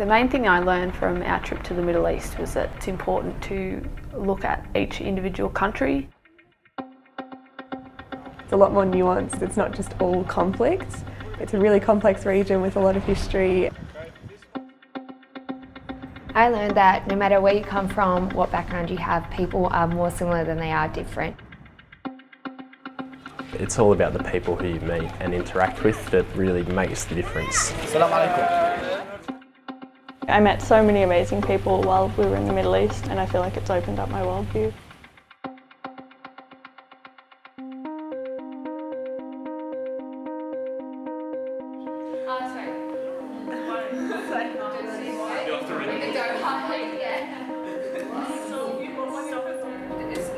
The main thing I learned from our trip to the Middle East was that it's important to look at each individual country. It's a lot more nuanced, it's not just all conflict. It's a really complex region with a lot of history. I learned that no matter where you come from, what background you have, people are more similar than they are different. It's all about the people who you meet and interact with that really makes the difference. I met so many amazing people while we were in the Middle East, and I feel like it's opened up my worldview.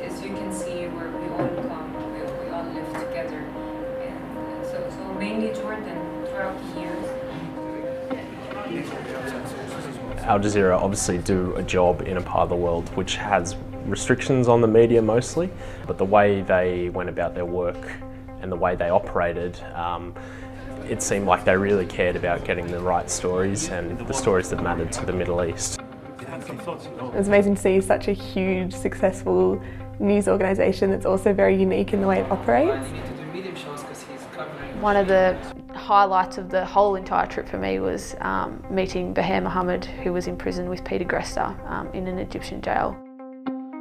As you can see, where we all come, we all live together, and so mainly Jordan throughout the years. Al Jazeera obviously do a job in a part of the world which has restrictions on the media mostly, but the way they went about their work and the way they operated, it seemed like they really cared about getting the right stories and the stories that mattered to the Middle East. It was amazing to see such a huge, successful news organisation that's also very unique in the way it operates. One of the highlights of the whole entire trip for me was meeting Bahir Mohammed, who was in prison with Peter Gresta in an Egyptian jail.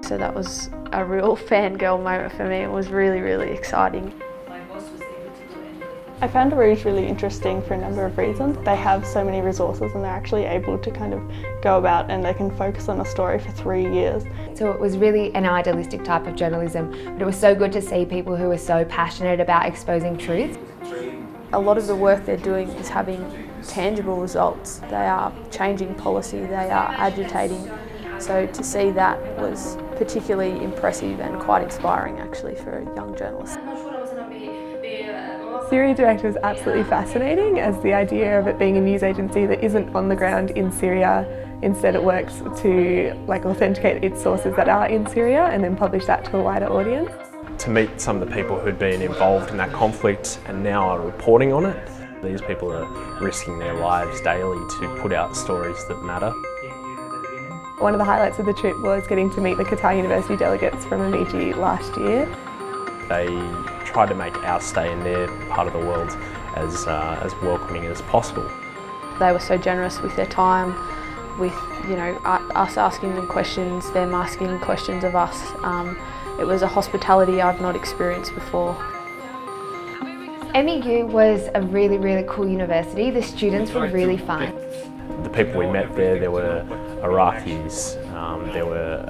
So that was a real fangirl moment for me. It was really, really exciting. I found Rouge really interesting for a number of reasons. They have so many resources and they're actually able to kind of go about and they can focus on a story for 3 years. So it was really an idealistic type of journalism, but it was so good to see people who were so passionate about exposing truth. A lot of the work they're doing is having tangible results. They are changing policy, they are agitating. So to see that was particularly impressive and quite inspiring actually for a young journalist. Syria Direct was absolutely fascinating, as the idea of it being a news agency that isn't on the ground in Syria. Instead it works to authenticate its sources that are in Syria and then publish that to a wider audience. To meet some of the people who'd been involved in that conflict and now are reporting on it, these people are risking their lives daily to put out stories that matter. One of the highlights of the trip was getting to meet the Qatar University delegates from Amiji last year. They try to make our stay in their part of the world as welcoming as possible. They were so generous with their time, with us asking them questions, them asking questions of us. It was a hospitality I've not experienced before. MEU was a really, really cool university. The students were really fun. The people we met there were Iraqis, there were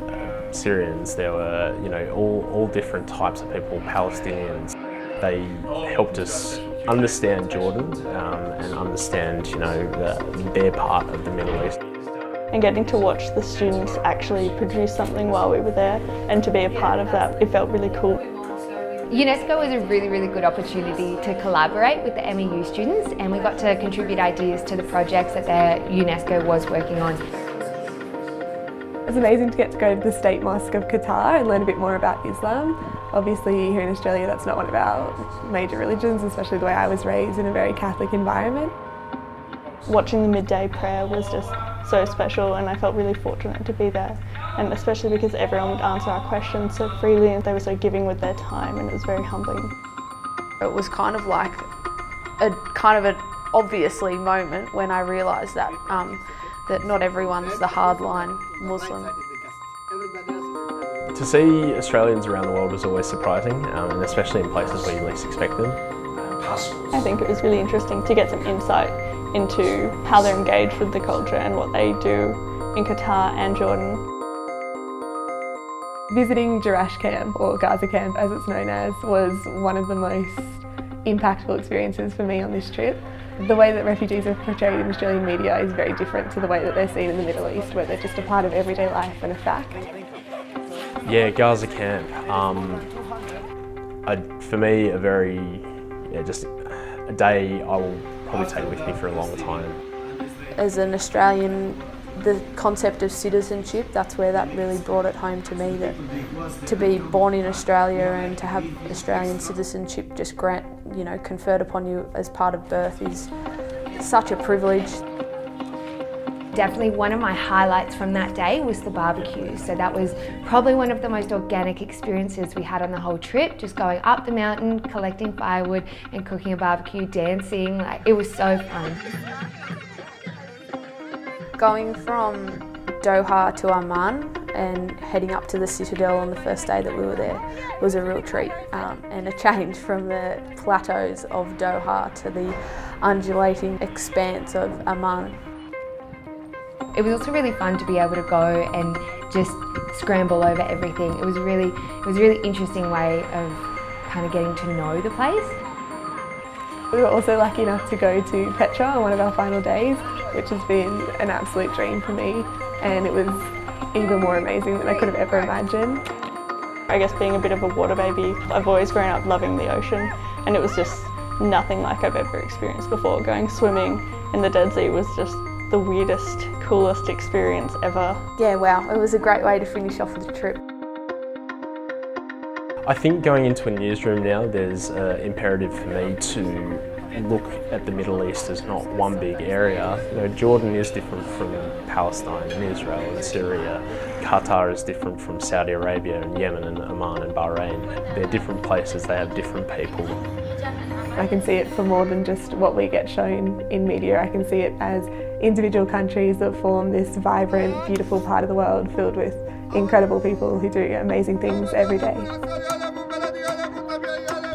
Syrians, there were all different types of people, Palestinians. They helped us understand Jordan and understand their part of the Middle East. And getting to watch the students actually produce something while we were there and to be a part of that, it felt really cool. UNESCO was a really, really good opportunity to collaborate with the MEU students, and we got to contribute ideas to the projects that UNESCO was working on. It was amazing to get to go to the State Mosque of Qatar and learn a bit more about Islam. Obviously here in Australia that's not one of our major religions, especially the way I was raised in a very Catholic environment. Watching the midday prayer was just so special, and I felt really fortunate to be there, and especially because everyone would answer our questions so freely and they were so giving with their time, and it was very humbling. It was kind of like an obviously moment when I realised that that not everyone's the hardline Muslim. To see Australians around the world was always surprising, and especially in places where you least expect them. I think it was really interesting to get some insight into how they're engaged with the culture and what they do in Qatar and Jordan. Visiting Jerash camp, or Gaza camp as it's known as, was one of the most impactful experiences for me on this trip. The way that refugees are portrayed in Australian media is very different to the way that they're seen in the Middle East, where they're just a part of everyday life and a fact. Yeah, Gaza camp. For me, just a day I will probably take with me for a long time. As an Australian, the concept of citizenship, that's where that really brought it home to me, that to be born in Australia and to have Australian citizenship just conferred upon you as part of birth is such a privilege. Definitely one of my highlights from that day was the barbecue. So that was probably one of the most organic experiences we had on the whole trip, just going up the mountain, collecting firewood and cooking a barbecue, dancing. Like, it was so fun. Going from Doha to Amman and heading up to the Citadel on the first day that we were there was a real treat, and a change from the plateaus of Doha to the undulating expanse of Amman. It was also really fun to be able to go and just scramble over everything. It was a really interesting way of kind of getting to know the place. We were also lucky enough to go to Petra on one of our final days, which has been an absolute dream for me, and it was even more amazing than I could have ever imagined. I guess being a bit of a water baby, I've always grown up loving the ocean, and it was just nothing like I've ever experienced before. Going swimming in the Dead Sea was just the weirdest, coolest experience ever. Yeah, wow, it was a great way to finish off the trip. I think going into a newsroom now, there's an imperative for me to look at the Middle East as not one big area. You know, Jordan is different from Palestine and Israel and Syria. Qatar is different from Saudi Arabia and Yemen and Oman and Bahrain. They're different places, they have different people. I can see it for more than just what we get shown in media. I can see it as individual countries that form this vibrant, beautiful part of the world filled with incredible people who do amazing things every day.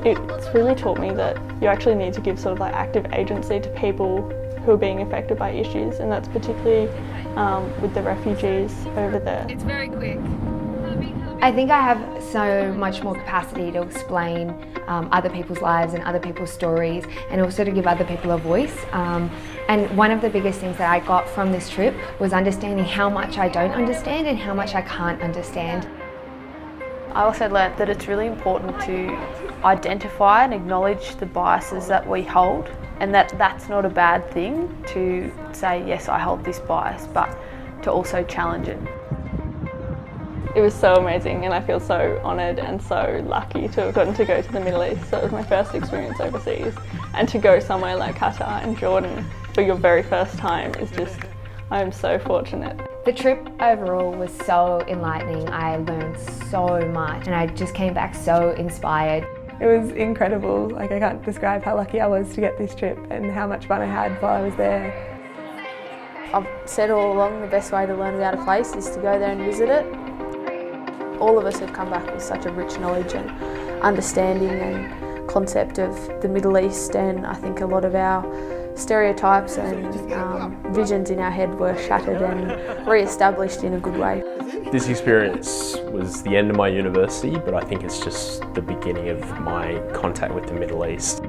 It's really taught me that you actually need to give sort of like active agency to people who are being affected by issues, and that's particularly with the refugees over there. It's very quick. I think I have so much more capacity to explain other people's lives and other people's stories, and also to give other people a voice. And one of the biggest things that I got from this trip was understanding how much I don't understand and how much I can't understand. I also learnt that it's really important to identify and acknowledge the biases that we hold, and that's not a bad thing to say, yes, I hold this bias, but to also challenge it. It was so amazing, and I feel so honoured and so lucky to have gotten to go to the Middle East. So it was my first experience overseas, and to go somewhere like Qatar and Jordan for your very first time is just, I'm so fortunate. The trip overall was so enlightening. I learned so much and I just came back so inspired. It was incredible. Like, I can't describe how lucky I was to get this trip and how much fun I had while I was there. I've said all along the best way to learn about a place is to go there and visit it. All of us have come back with such a rich knowledge and understanding and concept of the Middle East, and I think a lot of our stereotypes and visions in our head were shattered and re-established in a good way. This experience was the end of my university, but I think it's just the beginning of my contact with the Middle East.